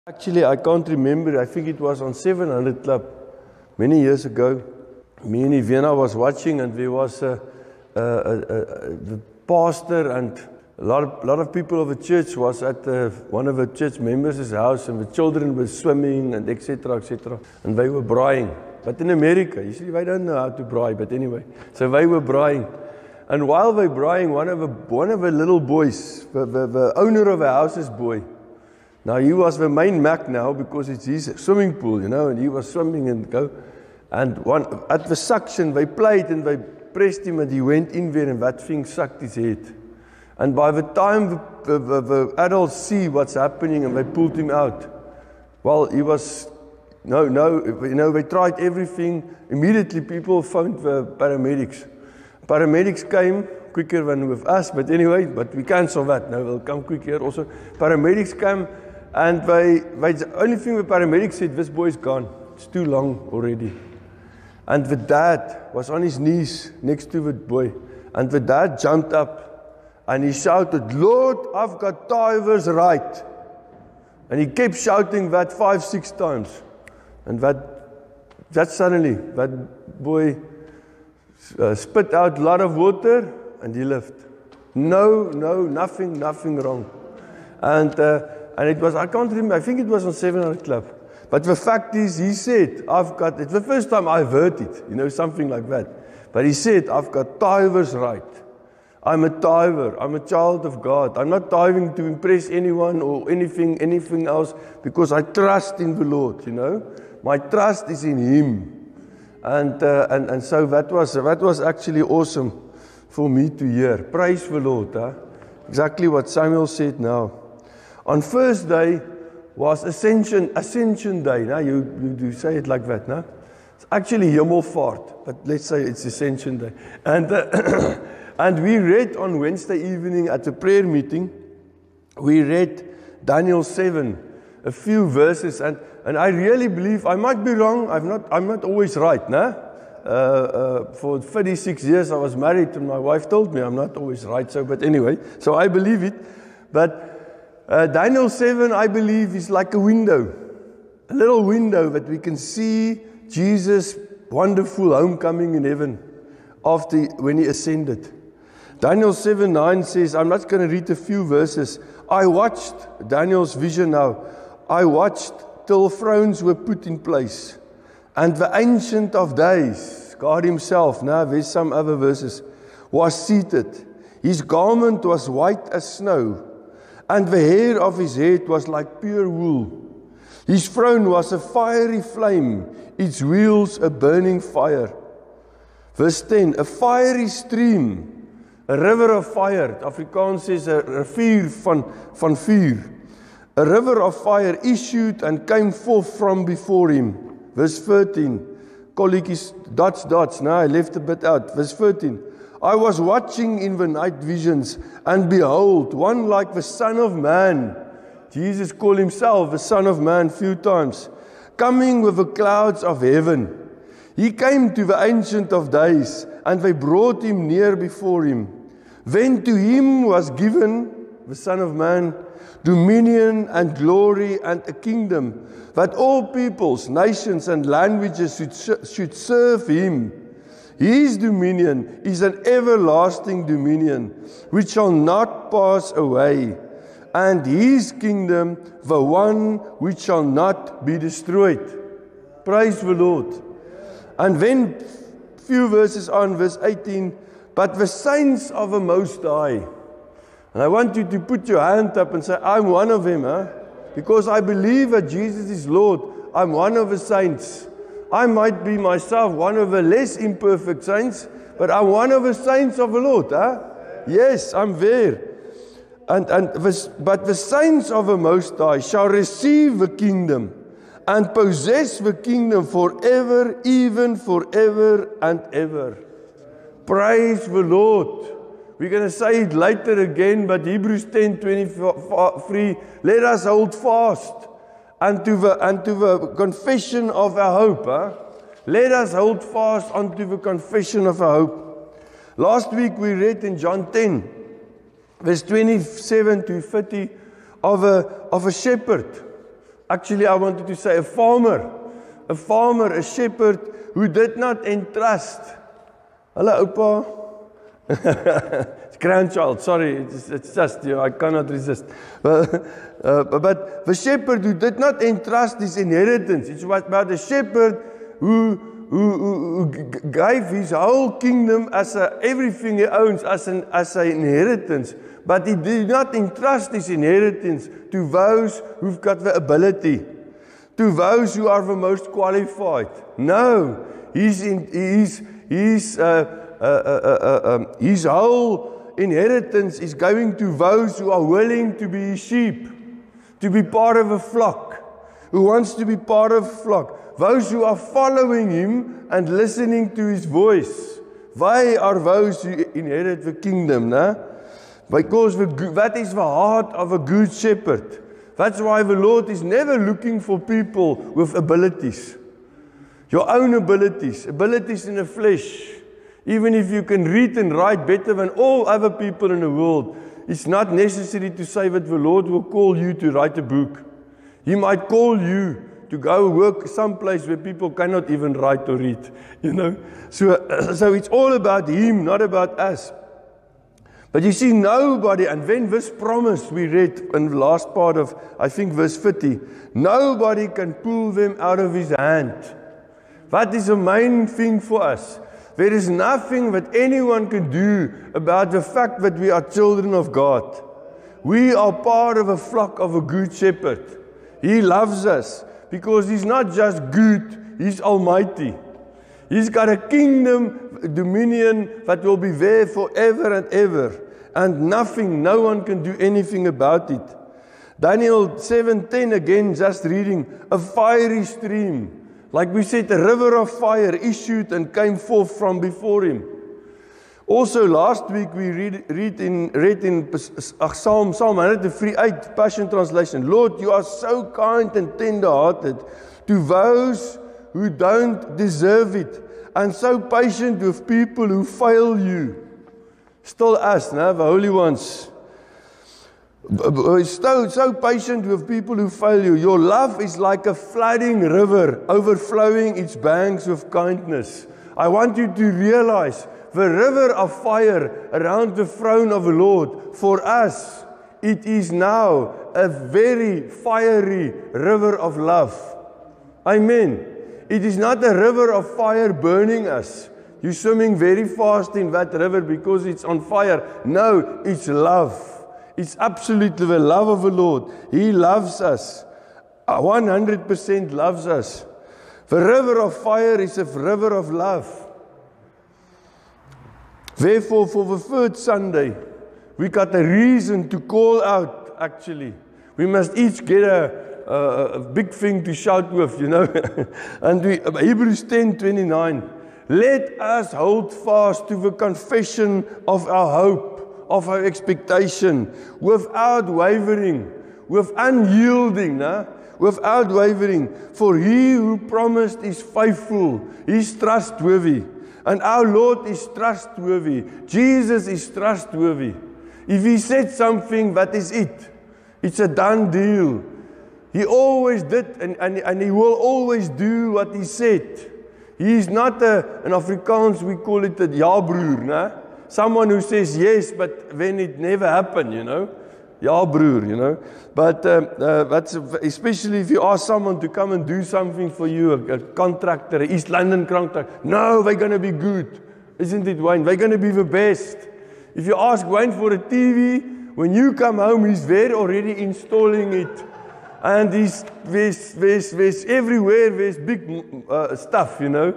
Actually, I can't remember. I think it was on 700 Club many years ago. Me and Ivana was watching, and there was the pastor and a lot of people of the church was at one of the church members' house, and the children were swimming and etc. etc. And they were braaiing. But in America, you see, they don't know how to braai. But anyway, so they were braaiing. And while they braaiing, one of the little boys, the owner of the house's boy. Now he was the main Mac now because it's his swimming pool, you know, and he was swimming and go. And at the suction, they played and they pressed him and he went in there and that thing sucked his head. And by the time the adults see what's happening and they pulled him out, well, he was, they tried everything. Immediately people phoned the paramedics. Paramedics came quicker than with us, but anyway, but we cancel that. No, they'll come quick here also. Paramedics came. And the only thing the paramedics said, this boy's gone. It's too long already. And the dad was on his knees next to the boy. And the dad jumped up and he shouted, "Lord, I've got divers right." And he kept shouting that 5-6 times. And that suddenly, that boy spit out a lot of water and he lived. Nothing wrong. And it was, I can't remember, I think it was on 700 Club. But the fact is, he said, it's the first time I've heard it, something like that. But he said, I've got divers right. I'm a diver. I'm a child of God. I'm not diving to impress anyone or anything else because I trust in the Lord, My trust is in Him. And so that was actually awesome for me to hear. Praise the Lord. Exactly what Samuel said now. On first day was Ascension Day. Now you do say it like that, no? It's actually Hemelvaart, but let's say it's Ascension Day. And and we read on Wednesday evening at the prayer meeting, we read Daniel 7, a few verses, and I really believe, I might be wrong, I'm not always right, no? For 36 years I was married and my wife told me I'm not always right, but anyway, so I believe it. But Daniel 7, I believe, is like a window, a little window that we can see Jesus' wonderful homecoming in heaven when He ascended. Daniel 7:9 says, I'm not going to read a few verses. I watched Daniel's vision now. I watched till thrones were put in place, and the Ancient of Days, God Himself, now there's some other verses, was seated. His garment was white as snow, and the hair of His head was like pure wool. His throne was a fiery flame, its wheels a burning fire. Verse 10, a fiery stream, a river of fire. Afrikaans says a rivier van vuur. A river of fire issued and came forth from before Him. Verse 13, colleagues, dots, now I left a bit out. Verse 13, I was watching in the night visions, and behold, one like the Son of Man. Jesus called Himself the Son of Man a few times, coming with the clouds of heaven. He came to the Ancient of Days, and they brought Him near before Him. Then to Him was given, the Son of Man, dominion and glory and a kingdom, that all peoples, nations and languages should serve Him. His dominion is an everlasting dominion, which shall not pass away, and His kingdom the one which shall not be destroyed. Praise the Lord. And then, few verses on, verse 18, but the saints of the Most High. And I want you to put your hand up and say, I'm one of them, because I believe that Jesus is Lord. I'm one of the saints. I might be myself one of the less imperfect saints, but I'm one of the saints of the Lord. Yes, I'm there. But the saints of the Most High shall receive the kingdom and possess the kingdom forever, even forever and ever. Praise the Lord. We're going to say it later again, but Hebrews 10:23, let us hold fast unto the confession of our hope. Let us hold fast unto the confession of our hope. Last week we read in John 10, verse 27 to 30, of a shepherd Actually, I wanted to say a farmer, a shepherd who did not entrust. Hello, Opa. It's grandchild, sorry, it's just, I cannot resist. But the shepherd who did not entrust his inheritance. It's about a shepherd who gave his whole kingdom as everything he owns as an inheritance. But he did not entrust his inheritance to those who've got the ability, to those who are the most qualified. No, his whole inheritance is going to those who are willing to be sheep, to be part of a flock, who wants to be part of a flock. Those who are following him and listening to his voice. They are those who inherit the kingdom, né? Because that is the heart of a good shepherd. That's why the Lord is never looking for people with abilities. Your own abilities in the flesh. Even if you can read and write better than all other people in the world, it's not necessary to say that the Lord will call you to write a book. He might call you to go work someplace where people cannot even write or read, you know. So it's all about Him, not about us. But you see, nobody, and then this promise we read in the last part of, I think, verse 50, nobody can pull them out of His hand. That is the main thing for us. There is nothing that anyone can do about the fact that we are children of God. We are part of a flock of a good shepherd. He loves us because He's not just good, He's almighty. He's got a kingdom, dominion that will be there forever and ever. And no one can do anything about it. Daniel 7:10 again, just reading, a fiery stream. Like we said, a river of fire issued and came forth from before him. Also, last week we read in Psalm 138, Passion Translation. Lord, you are so kind and tender-hearted to those who don't deserve it, and so patient with people who fail you. Still us, the holy ones. So patient with people who fail you. Your love is like a flooding river, overflowing its banks with kindness. I want you to realize the river of fire around the throne of the Lord, for us, it is now a very fiery river of love. Amen. It is not a river of fire burning us. You're swimming very fast in that river because it's on fire. No, it's love. It's absolutely the love of the Lord. He loves us. 100% loves us. The river of fire is a river of love. Therefore, for the third Sunday, we got a reason to call out, actually. We must each get a big thing to shout with, you know. And Hebrews 10:29. Let us hold fast to the confession of our hope, of our expectation, without wavering, with unyielding, without wavering. For He who promised is faithful, He's trustworthy. And our Lord is trustworthy. Jesus is trustworthy. If He said something, that is it. It's a done deal. He always did, and He will always do what He said. He is not in Afrikaans, we call it a ja-broer, né? Someone who says yes, but then it never happened, you know. Ja-broer, you know. But that's especially if you ask someone to come and do something for you, a contractor, an East London contractor. No, they're going to be good. Isn't it, Wayne? They're going to be the best. If you ask Wayne for a TV, when you come home, he's there already installing it. And there's everywhere, there's big stuff, you know.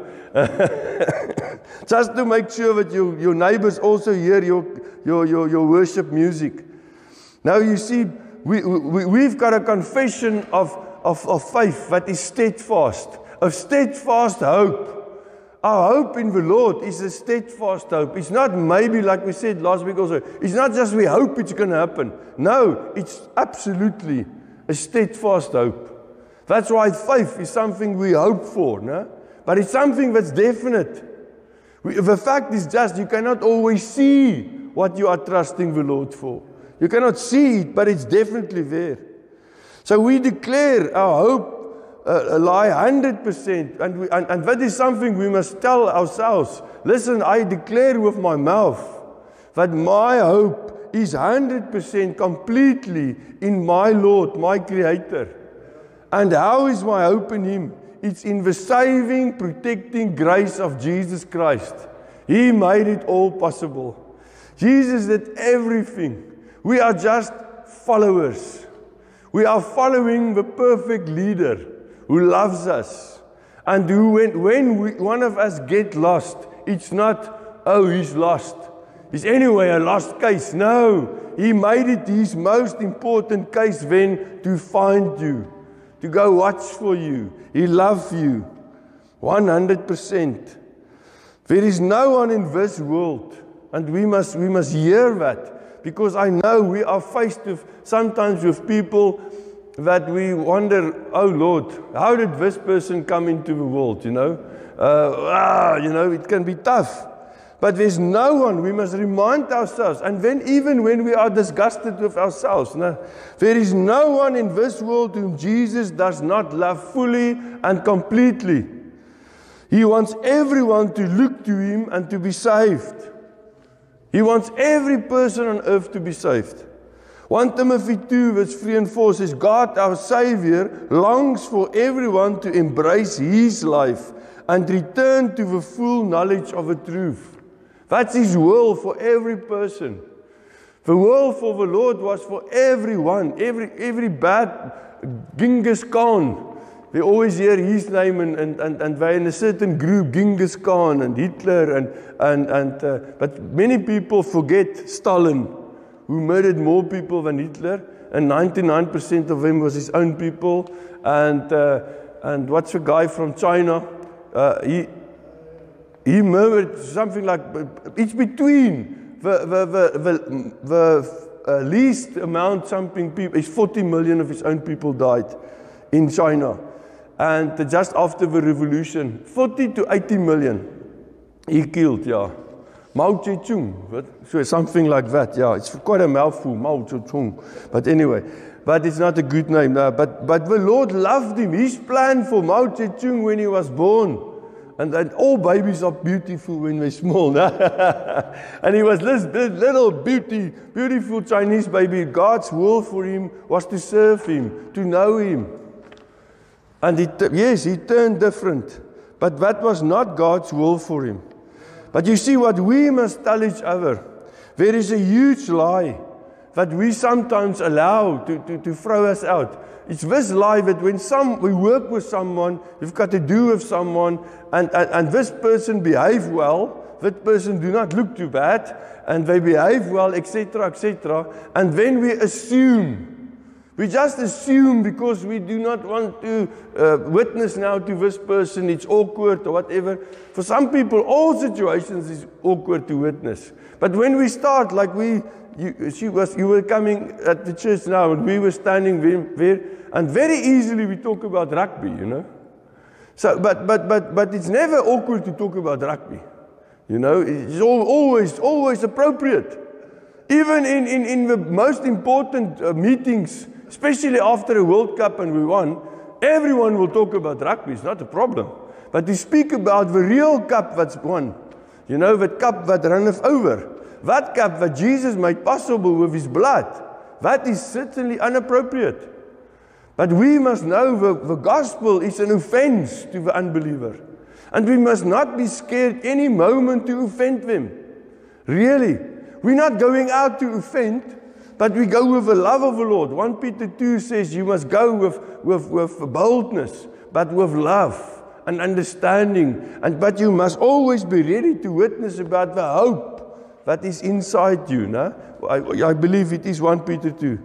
Just to make sure that your neighbors also hear your worship music. Now you see, we've got a confession of faith that is steadfast, of steadfast hope. Our hope in the Lord is a steadfast hope. It's not maybe, like we said last week also, it's not just we hope it's going to happen. No, it's absolutely a steadfast hope. That's why faith is something we hope for, no? But it's something that's definite. The fact is just you cannot always see what you are trusting the Lord for. You cannot see it, but it's definitely there. So we declare our hope lie 100%, and that is something we must tell ourselves. Listen, I declare with my mouth that my hope is 100% completely in my Lord, my Creator. And how is my hope in Him? It's in the saving, protecting grace of Jesus Christ. He made it all possible. Jesus did everything. We are just followers. We are following the perfect leader who loves us. And who, when one of us get lost, it's not, oh, he's lost. He's anyway a lost case. No, He made it His most important case then to find you, to go watch for you. He loves you 100%. There is no one in this world, and we must hear that, because I know we are faced with sometimes with people that we wonder, oh Lord, how did this person come into the world, it can be tough. But there's no one, we must remind ourselves, and then even when we are disgusted with ourselves, there is no one in this world whom Jesus does not love fully and completely. He wants everyone to look to Him and to be saved. He wants every person on earth to be saved. 1 Timothy 2 verse 3 and 4 says, God our Savior longs for everyone to embrace His life and return to the full knowledge of the truth. That's His will for every person. The will for the Lord was for everyone, every bad Genghis Khan. They always hear his name and they're in a certain group, Genghis Khan and Hitler but many people forget Stalin, who murdered more people than Hitler, and 99% of them was his own people. And what's the guy from China? He murdered something like, it's between the least amount something people, is 40 million of his own people died in China. And just after the revolution, 40 to 80 million he killed, Mao Zedong, so something like that, it's quite a mouthful, Mao Zedong. But anyway, but it's not a good name. But the Lord loved him. His plan for Mao Zedong when he was born, and all babies are beautiful when they're small. And he was this little beautiful Chinese baby. God's will for him was to serve Him, to know Him. And he turned different. But that was not God's will for him. But you see what we must tell each other. There is a huge lie that we sometimes allow to throw us out. It's this lie that when we work with someone, we've got to do with someone, and this person behave well, that person do not look too bad, and they behave well, etc., etc. And then we assume. We just assume because we do not want to witness now to this person, it's awkward or whatever. For some people, all situations is awkward to witness. But when we start, like you were coming at the church now, and we were standing there, and very easily we talk about rugby, So, but it's never awkward to talk about rugby, It's always appropriate. Even in the most important meetings, especially after a World Cup and we won, everyone will talk about rugby. It's not a problem. But to speak about the real cup that's won, the cup that runneth over, that cup that Jesus made possible with His blood, that is certainly inappropriate. But we must know the gospel is an offense to the unbeliever. And we must not be scared any moment to offend them. Really. We're not going out to offend, but we go with the love of the Lord. 1 Peter 2 says you must go with boldness, but with love and understanding. But you must always be ready to witness about the hope that is inside you. I believe it is 1 Peter 2.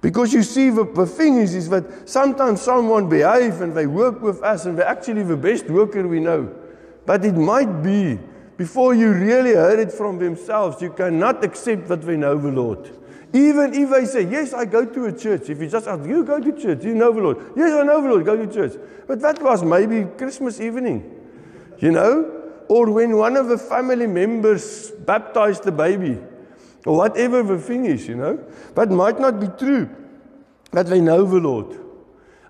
Because you see, the thing is that sometimes someone behaves and they work with us and they're actually the best worker we know. But it might be, before you really heard it from themselves, you cannot accept that they know the Lord. Even if they say, yes, I go to a church. If you just ask, you go to church, you know the Lord. Yes, I know the Lord, go to church. But that was maybe Christmas evening, Or when one of the family members baptized the baby. Or whatever the thing is, But it might not be true. that they know the Lord.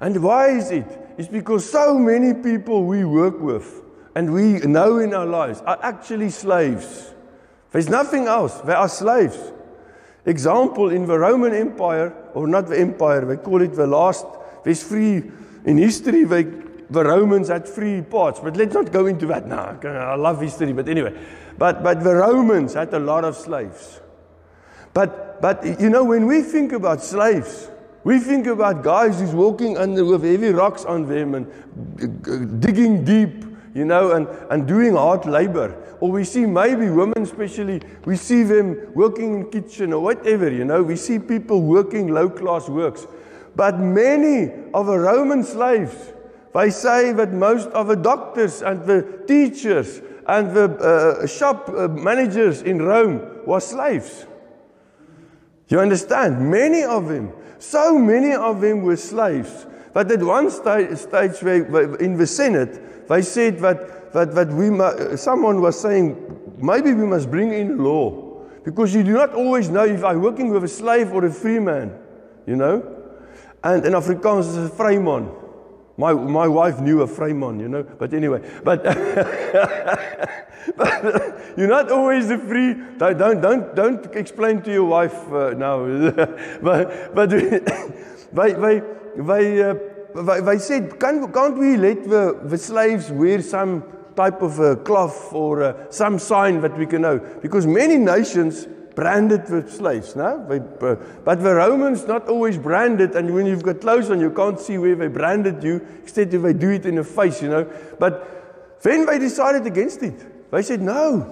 And why is it? It's because so many people we work with and we know in our lives are actually slaves. There's nothing else. They are slaves. Example, in the Roman Empire, or not the empire, they call it the last, there's three, in history, the Romans had three parts, but let's not go into that now. I love history, but anyway. But the Romans had a lot of slaves. But you know, when we think about slaves, we think about guys who's walking under with heavy rocks on them and digging deep, you know, and doing hard labor. Or we see maybe women especially, we see them working in kitchen or whatever, you know. We see people working low-class works. But many of the Roman slaves, they say that most of the doctors and the teachers and the shop managers in Rome were slaves. You understand? Many of them. So many of them were slaves. But at one stage where, in the Senate, they said that someone was saying, maybe we must bring in a law. Because you do not always know if I'm working with a slave or a free man. You know? And in Afrikaans is a vryman. My wife knew a vryman, you know. But anyway, but you're not always the free. Don't explain to your wife now. but they said, can't we let the slaves wear some type of a cloth or some sign that we can know? Because many nations branded with slaves, no? But the Romans not always branded, and when you've got clothes on, you can't see where they branded you. Instead, they do it in the face, you know. But then they decided against it. They said no,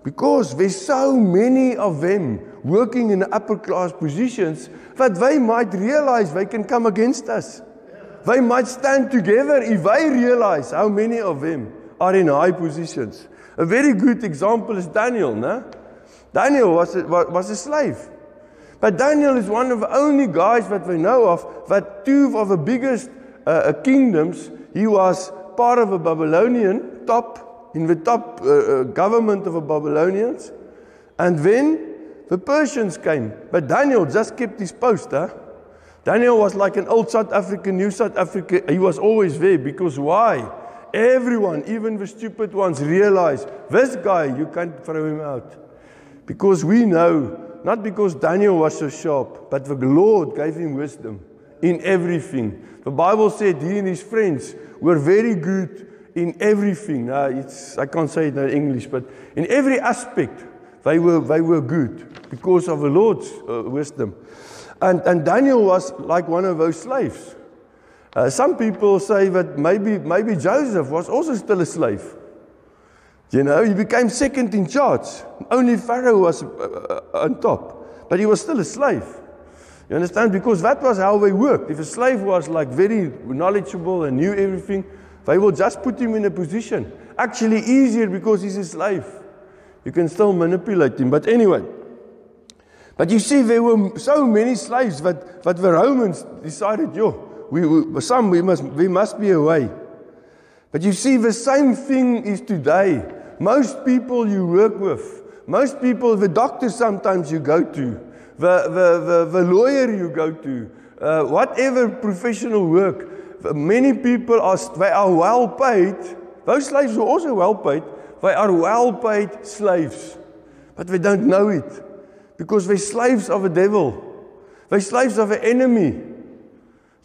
because there's so many of them working in upper class positions that they might realize they can come against us. They might stand together if they realize how many of them are in high positions. A very good example is Daniel, no? Daniel was a slave. But Daniel is one of the only guys that we know of that two of the biggest kingdoms, he was part of a Babylonian in the top government of the Babylonians. And then the Persians came. But Daniel just kept his post. Daniel was like an old South African, new South Africa. He was always there because why? Everyone, even the stupid ones, realized this guy, you can't throw him out. Because we know, not because Daniel was so sharp, but the Lord gave him wisdom in everything. The Bible said he and his friends were very good in everything. I can't say it in English, but in every aspect, they were good because of the Lord's wisdom. And Daniel was like one of those slaves. Some people say that maybe Joseph was also still a slave. You know, he became second in charge. Only Pharaoh was on top. But he was still a slave. You understand? Because that was how they worked. If a slave was like very knowledgeable and knew everything, they will just put him in a position. Actually easier because he's a slave. You can still manipulate him. But anyway. But you see, there were so many slaves that the Romans decided, we must be away. But you see, the same thing is today. Most people you work with, most people, the doctor sometimes you go to, the lawyer you go to, whatever professional work, many people they are well paid. Those slaves were also well paid. They are well paid slaves. But they don't know it. Because they're slaves of the devil. They're slaves of the enemy.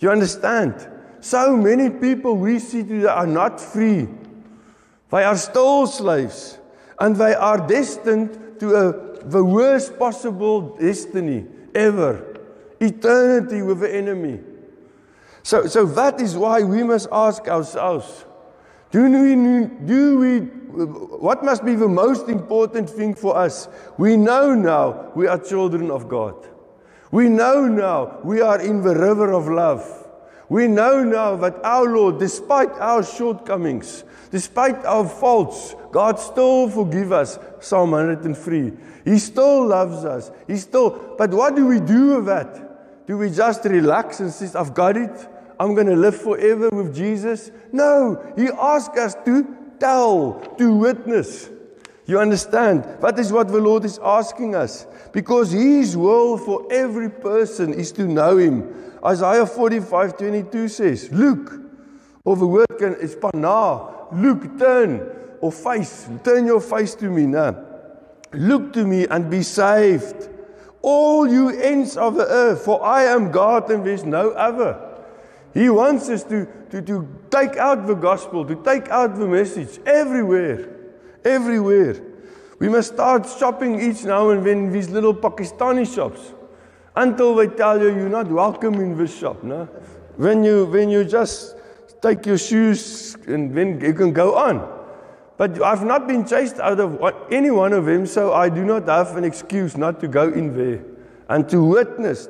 You understand? So many people we see today are not free. They are still slaves. And they are destined to the worst possible destiny ever. Eternity with the enemy. So that is why we must ask ourselves, what must be the most important thing for us? We know now we are children of God. We know now we are in the river of love. We know now that our Lord, despite our shortcomings, despite our faults, God still forgives us. Psalm 103. He still loves us. But what do we do with that? Do we just relax and say, I've got it? I'm going to live forever with Jesus? No. He asks us to tell, to witness. You understand? That is what the Lord is asking us. Because His will for every person is to know Him. Isaiah 45:22 says, look, of the word is pana, look, turn, or face, turn your face to me now. Look to me and be saved, all you ends of the earth, for I am God and there is no other. He wants us to take out the gospel, to take out the message everywhere, everywhere. We must start shopping each now and then in these little Pakistani shops, until they tell you're not welcome in this shop. No? When you just take your shoes and then you can go on. But I've not been chased out of any one of them, so I do not have an excuse not to go in there. And to witness.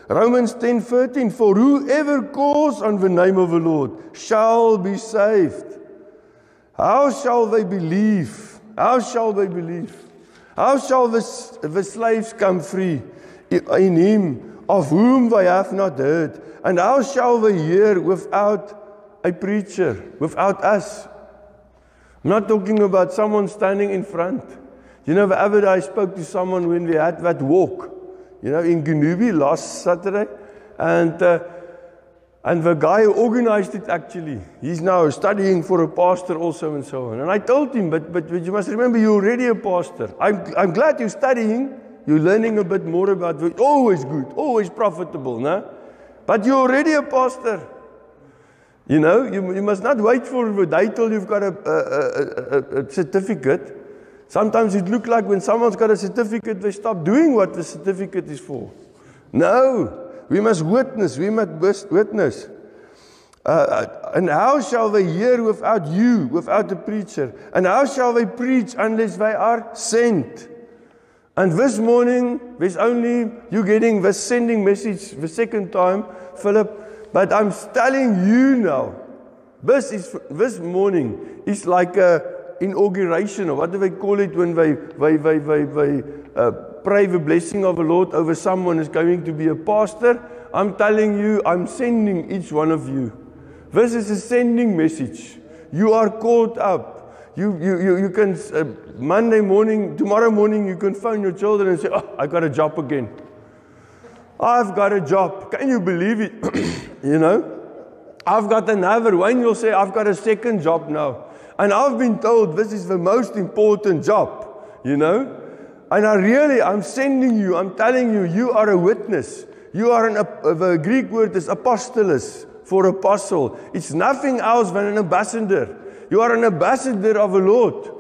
Romans 10:13, for whoever calls on the name of the Lord shall be saved. How shall they believe? How shall they believe? How shall the slaves come free in him of whom they have not heard? And how shall they hear without a preacher, without us? I'm not talking about someone standing in front. You know, the other day I spoke to someone when we had that walk, in Genubi last Saturday. And the guy who organized it actually, he's now studying for a pastor also and so on. And I told him, but you must remember you're already a pastor. I'm glad you're studying, you're learning a bit more about it. Always good, always profitable, no? But you're already a pastor. You must not wait for the day till you've got a certificate. Sometimes it looks like when someone's got a certificate, they stop doing what the certificate is for. No, we must witness. And how shall they hear without you, without the preacher? And how shall they preach unless they are sent? And this morning, there's only you getting the sending message the second time, Philip. But I'm telling you now, this morning is like a inauguration, or what do they call it when they pray the blessing of the Lord over someone who's going to be a pastor. I'm telling you, I'm sending each one of you. This is a sending message. You are called up. You can tomorrow morning you can phone your children and say, oh, I got a job again. I've got a job. Can you believe it? I've got another one. You'll say, I've got a second job now. And I've been told this is the most important job, And I'm sending you, I'm telling you, you are a witness. You are the Greek word is apostolos, for apostle. It's nothing else than an ambassador. You are an ambassador of the Lord.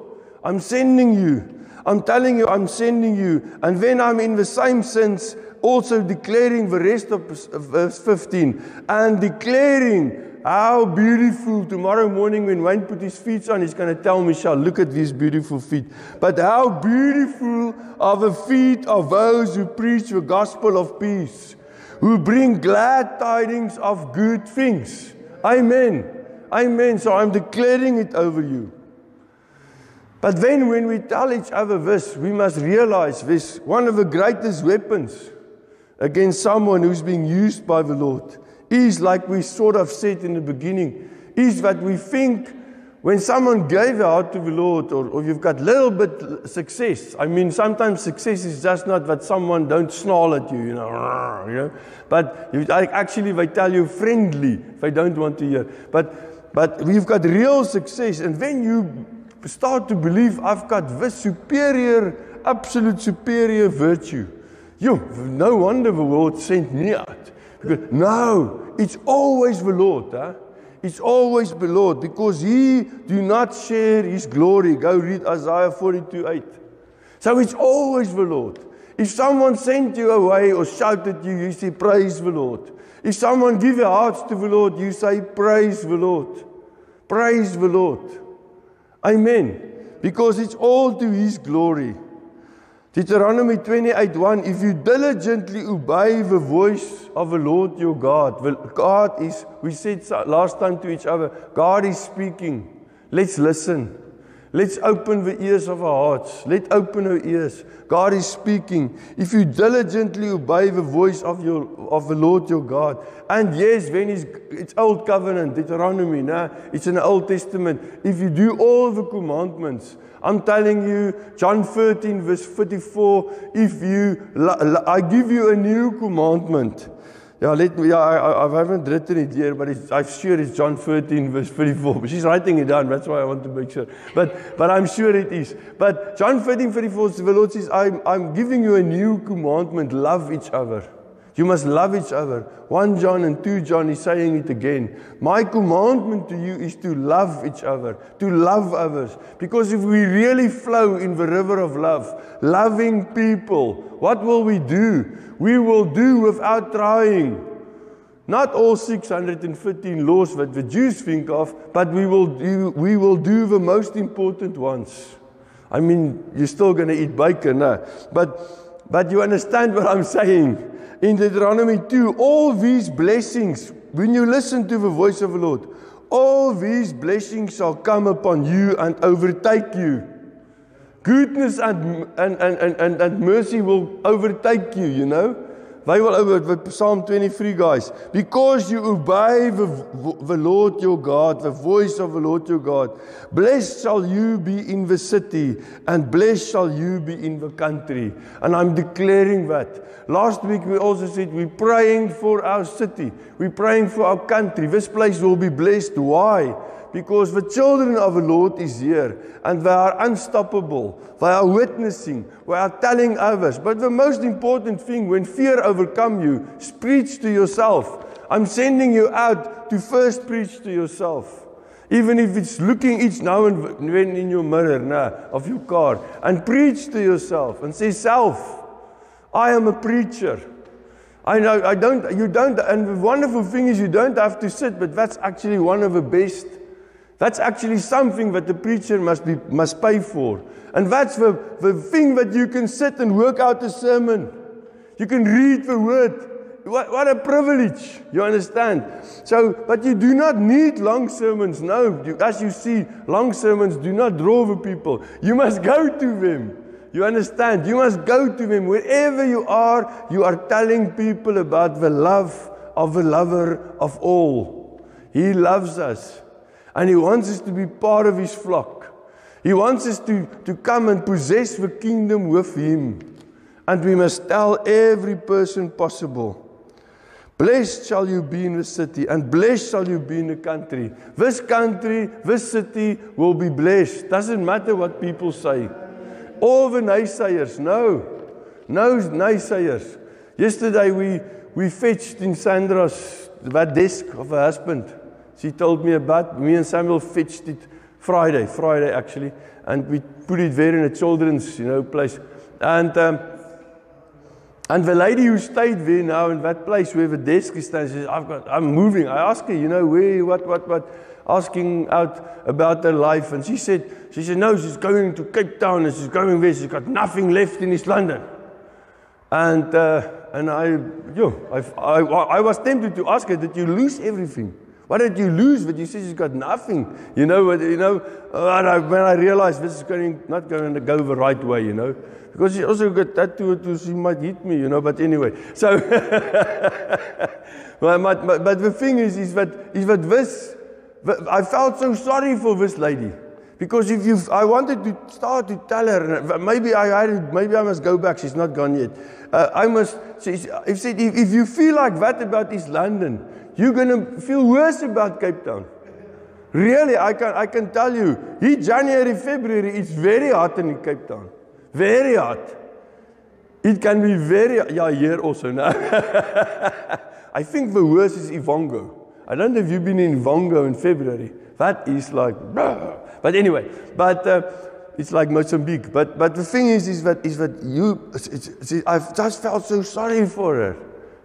I'm sending you. I'm telling you, I'm sending you. And then I'm in the same sense also declaring the rest of verse 15 and declaring how beautiful tomorrow morning when Wayne put his feet on, he's going to tell Michelle, look at these beautiful feet. But how beautiful are the feet of those who preach the gospel of peace, who bring glad tidings of good things. Amen. Amen. So I'm declaring it over you. But then when we tell each other this, we must realize this, one of the greatest weapons against someone who's being used by the Lord is, like we sort of said in the beginning, is that we think when someone gave their heart to the Lord, or you've got little bit success. I mean, sometimes success is just not that someone don't snarl at you, But actually they tell you friendly, they don't want to hear. But we've got real success, and then you start to believe I've got this superior, absolute superior virtue. No wonder the Lord sent me out. Because, no, it's always the Lord. It's always the Lord, because He do not share His glory. Go read Isaiah 42:8. So it's always the Lord. If someone sent you away or shouted at you, you say, praise the Lord. If someone give your hearts to the Lord, you say, praise the Lord. Praise the Lord. Amen. Because it's all to His glory. Deuteronomy 28:1, if you diligently obey the voice of the Lord your God, God is, we said last time to each other, God is speaking. Let's listen. Let's open the ears of our hearts. Let's open our ears. God is speaking. If you diligently obey the voice of the Lord your God. And yes, when it's Old Covenant, Deuteronomy, it's in the Old Testament. If you do all the commandments, I'm telling you, John 13 verse 44, I give you a new commandment, Yeah, I haven't written it here, but I'm sure it's John 13, verse 34. She's writing it down, that's why I want to make sure. But I'm sure it is. But John 13:34, the Lord says, I'm giving you a new commandment, love each other. You must love each other. 1 John and 2 John is saying it again. My commandment to you is to love each other, to love others. Because if we really flow in the river of love, loving people, what will we do? We will do without trying. Not all 615 laws that the Jews think of, but we will do the most important ones. I mean, you're still going to eat bacon, no? But you understand what I'm saying. In Deuteronomy 2, all these blessings, when you listen to the voice of the Lord, all these blessings shall come upon you and overtake you. Goodness and mercy will overtake you, you know. They will over Psalm 23, guys. Because you obey the Lord your God, the voice of the Lord your God, blessed shall you be in the city, and blessed shall you be in the country. And I'm declaring that. Last week we also said we're praying for our city. We're praying for our country. This place will be blessed. Why? Because the children of the Lord is here, and they are unstoppable. They are witnessing. They are telling others. But the most important thing, when fear overcomes you, is preach to yourself. I'm sending you out to first preach to yourself. Even if it's looking each now and then in your mirror of your car, and preach to yourself and say, self, I am a preacher. I know, you don't, and the wonderful thing is you don't have to sit, but that's actually one of the best. That's actually something that the preacher must pay for. And that's the thing that you can sit and work out a sermon. You can read the word. What a privilege. You understand? So, but you do not need long sermons. No, as you see, long sermons do not draw the people. You must go to them. You understand? You must go to them. Wherever you are telling people about the love of the lover of all. He loves us. And He wants us to be part of His flock. He wants us to come and possess the kingdom with Him. And we must tell every person possible. Blessed shall you be in the city, and blessed shall you be in the country. This country, this city will be blessed. Doesn't matter what people say. All the naysayers, no naysayers. Yesterday we fetched in Sandra's that desk of her husband. She told me about, me and Samuel fetched it Friday actually, and we put it there in a children's, place. And the lady who stayed there now in that place where the desk is standing, says, I'm moving. I asked her, where, what, asking out about her life. And she said, no, she's going to Cape Town and she's going there. She's got nothing left in East London. And I was tempted to ask her, did you lose everything? What did you lose? But you said she's got nothing. When I realized this is not going to go the right way, Because she also got tattooed, she might hit me, But anyway, so but the thing is that this. I felt so sorry for this lady, because I wanted to start to tell her. Maybe I must go back. She's not gone yet. If you feel like that about East London, you're going to feel worse about Cape Town. Really, I can tell you, January, February, it's very hot in Cape Town. Very hot. It can be here also now. I think the worst is Ivongo. I don't know if you've been in Ivongo in February. That is like, but anyway, it's like Mozambique. But the thing is that I've just felt so sorry for her.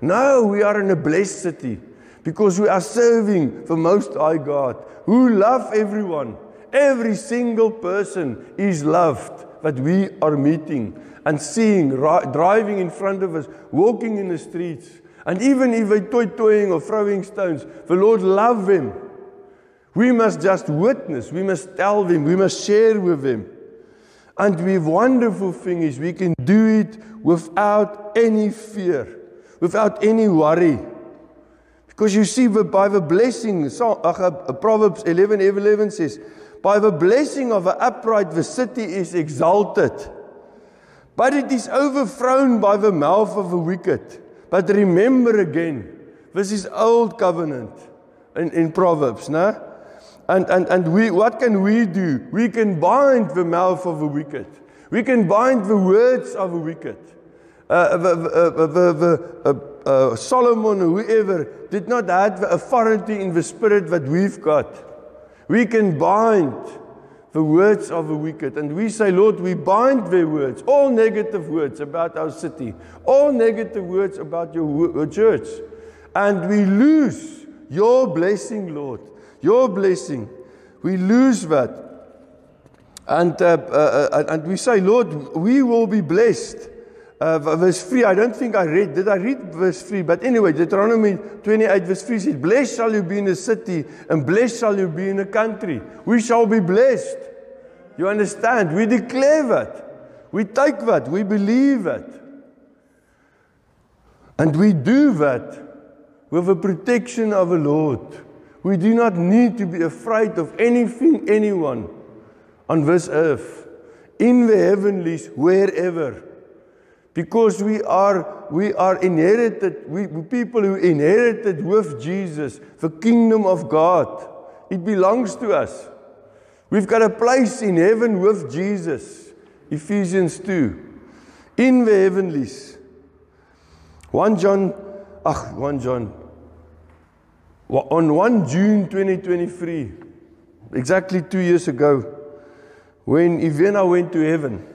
No, we are in a blessed city. Because we are serving the Most High God, who loves everyone. Every single person is loved that we are meeting and seeing, driving in front of us, walking in the streets. And even if they're toying or throwing stones, the Lord loves them. We must just witness, we must tell them, we must share with them. And the wonderful thing is we can do it without any fear, without any worry. Because you see, by the blessing, Proverbs 11:11 says, by the blessing of the upright, the city is exalted. But it is overthrown by the mouth of the wicked. But remember again, This is old covenant in Proverbs, no? And what can we do? We can bind the mouth of the wicked. We can bind the words of the wicked. Solomon or whoever did not have the authority in the spirit that we've got. We can bind the words of the wicked. And we say, Lord, we bind their words, all negative words about our city, all negative words about your church. And we lose your blessing, Lord, your blessing. We lose that. And we say, Lord, we will be blessed. Verse 3, I don't think I read. Did I read verse 3? But anyway, Deuteronomy 28 verse 3 says, blessed shall you be in a city, and blessed shall you be in a country. We shall be blessed. You understand? We declare that. We take that. We believe that. And we do that with the protection of the Lord. We do not need to be afraid of anything, anyone on this earth, in the heavenlies, wherever. Because we are inherited, we people who inherited with Jesus, the kingdom of God. It belongs to us. We've got a place in heaven with Jesus. Ephesians 2. In the heavenlies. 1 John. On 1 June 2023, exactly 2 years ago, when Ivena went to heaven,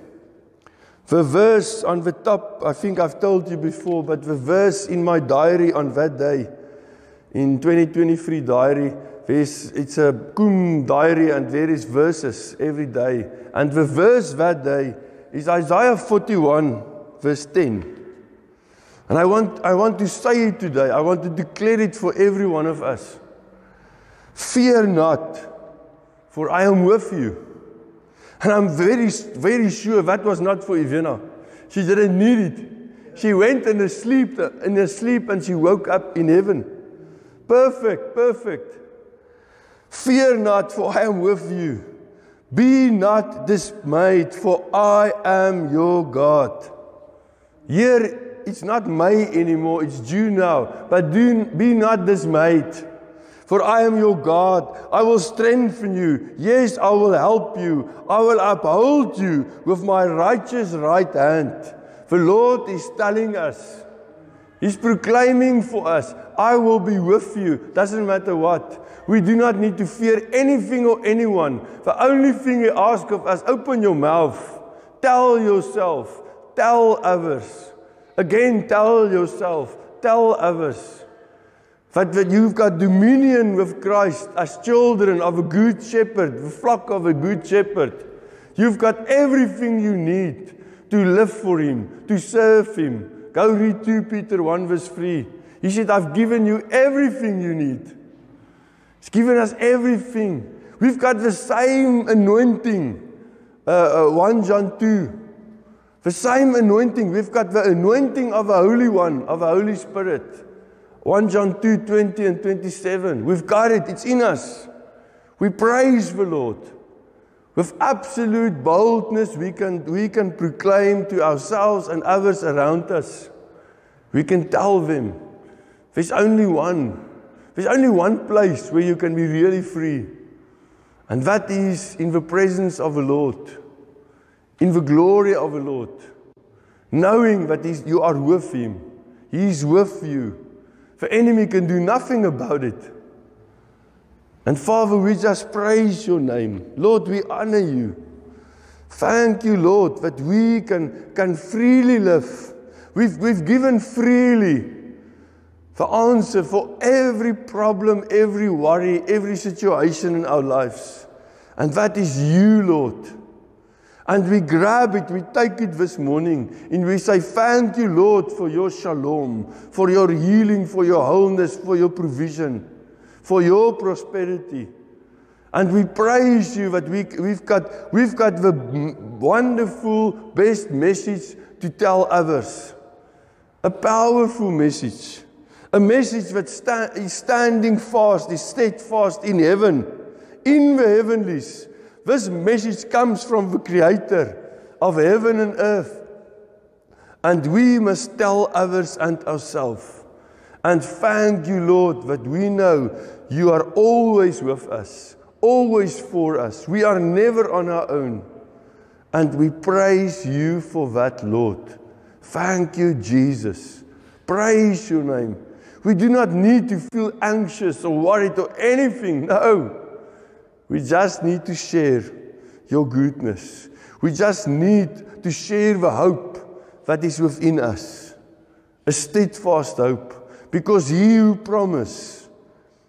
the verse on the top, I think I've told you before, but the verse in my diary on that day, in 2023 diary, it's a Koem diary and there is verses every day. And the verse that day is Isaiah 41 verse 10. And I want to say it today. I want to declare it for every one of us. Fear not, for I am with you. And I'm very, very sure that was not for Ivena. She didn't need it. She went in her sleep and she woke up in heaven. Perfect, perfect. Fear not, for I am with you. Be not dismayed, for I am your God. Here, it's not May anymore, it's June now. But be not dismayed, for I am your God. I will strengthen you. Yes, I will help you. I will uphold you with my righteous right hand. The Lord is telling us. He's proclaiming for us, I will be with you. Doesn't matter what. We do not need to fear anything or anyone. The only thing He asks of us, open your mouth. Tell yourself. Tell others. Again, tell yourself. Tell others. That you've got dominion with Christ as children of a good shepherd, the flock of a good shepherd. You've got everything you need to live for Him, to serve Him. Go read 2 Peter 1 verse 3. He said, I've given you everything you need. He's given us everything. We've got the same anointing. 1 John 2. The same anointing. We've got the anointing of the Holy One, of the Holy Spirit. 1 John 2, 20 and 27. We've got it. It's in us. We praise the Lord. With absolute boldness, we can proclaim to ourselves and others around us. We can tell them, there's only one. There's only one place where you can be really free. And that is in the presence of the Lord. In the glory of the Lord. Knowing that you are with Him. He is with you. The enemy can do nothing about it. And Father, we just praise your name. Lord, we honor you. Thank you, Lord, that we can freely live. We've given freely the answer for every problem, every worry, every situation in our lives. And that is you, Lord. And we grab it, we take it this morning, and we say, thank you, Lord, for your shalom, for your healing, for your wholeness, for your provision, for your prosperity. And we praise you that we've got the wonderful, best message to tell others. A powerful message. A message that is standing fast, is steadfast in heaven, in the heavenlies. This message comes from the Creator of heaven and earth. And we must tell others and ourselves. And thank you, Lord, that we know you are always with us, always for us. We are never on our own. And we praise you for that, Lord. Thank you, Jesus. Praise your name. We do not need to feel anxious or worried or anything. No. We just need to share your goodness. We just need to share the hope that is within us. A steadfast hope. Because he who promised,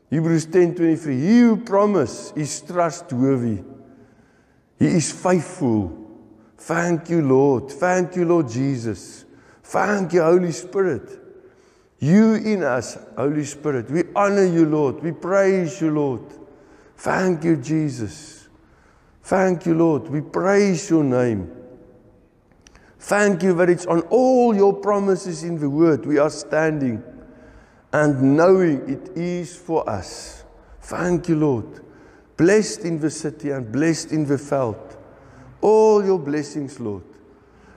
Hebrews 10:23, he who promised is trustworthy. He is faithful. Thank you, Lord. Thank you, Lord Jesus. Thank you, Holy Spirit. You in us, Holy Spirit. We honor you, Lord. We praise you, Lord. Thank you, Jesus. Thank you, Lord. We praise your name. Thank you that it's on all your promises in the word we are standing and knowing it is for us. Thank you, Lord. Blessed in the city and blessed in the veld. All your blessings, Lord.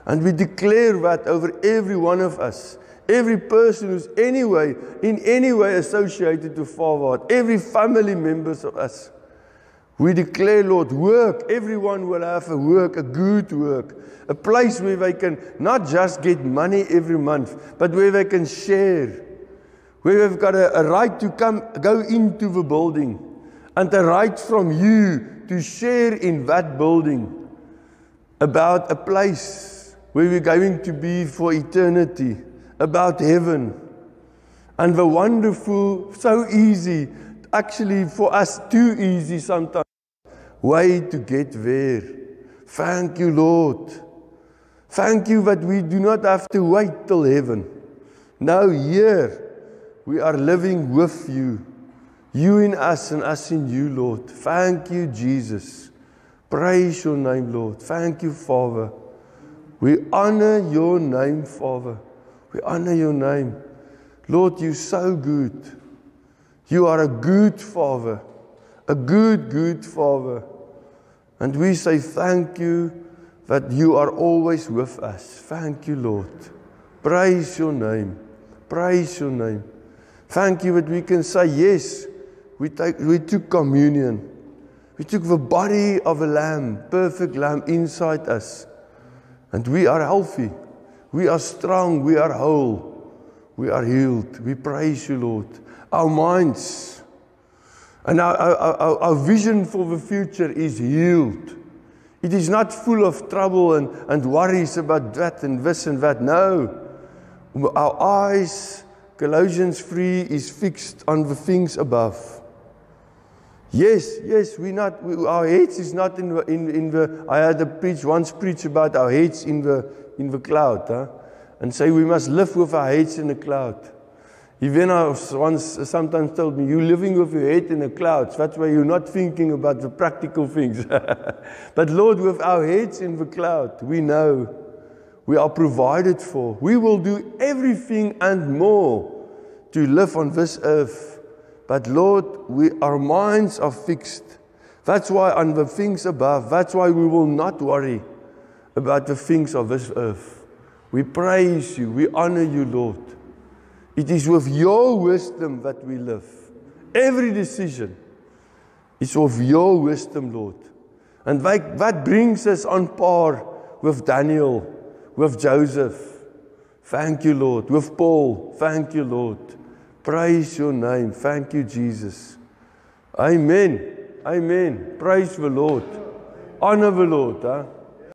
And we declare that over every one of us. Every person who's in any way associated to Forward. Every family members of us. We declare, Lord, work. Everyone will have a work, a good work. A place where they can not just get money every month, but where they can share. Where we've got a right to go into the building. And a right from you to share in that building. About a place where we're going to be for eternity. About heaven. And the wonderful, so easy, actually for us too easy sometimes, way to get there. Thank you, Lord. Thank you that we do not have to wait till heaven. Now here, we are living with you. You in us and us in you, Lord. Thank you, Jesus. Praise your name, Lord. Thank you, Father. We honor your name, Father. We honor your name. Lord, you're so good. You are a good Father. A good, good Father. And we say thank you that you are always with us. Thank you, Lord. Praise your name. Praise your name. Thank you that we can say, yes, we took communion. We took the body of a lamb, perfect lamb inside us. And we are healthy. We are strong. We are whole. We are healed. We praise you, Lord. Our minds and our vision for the future is healed. It is not full of trouble and worries about that and this and that. No. Our eyes, Colossians 3, is fixed on the things above. Yes, our heads is not in the I had once preach about our heads in the cloud, and say we must live with our heads in the cloud. Ivena sometimes told me, you're living with your head in the clouds. That's why you're not thinking about the practical things. But Lord, with our heads in the cloud, we know we are provided for. We will do everything and more to live on this earth. But Lord, our minds are fixed. That's why on the things above, that's why we will not worry about the things of this earth. We praise you, we honor you, Lord. It is with your wisdom that we live. Every decision is of your wisdom, Lord. And that brings us on par with Daniel, with Joseph. Thank you, Lord. With Paul, thank you, Lord. Praise your name. Thank you, Jesus. Amen. Amen. Praise the Lord. Honor the Lord.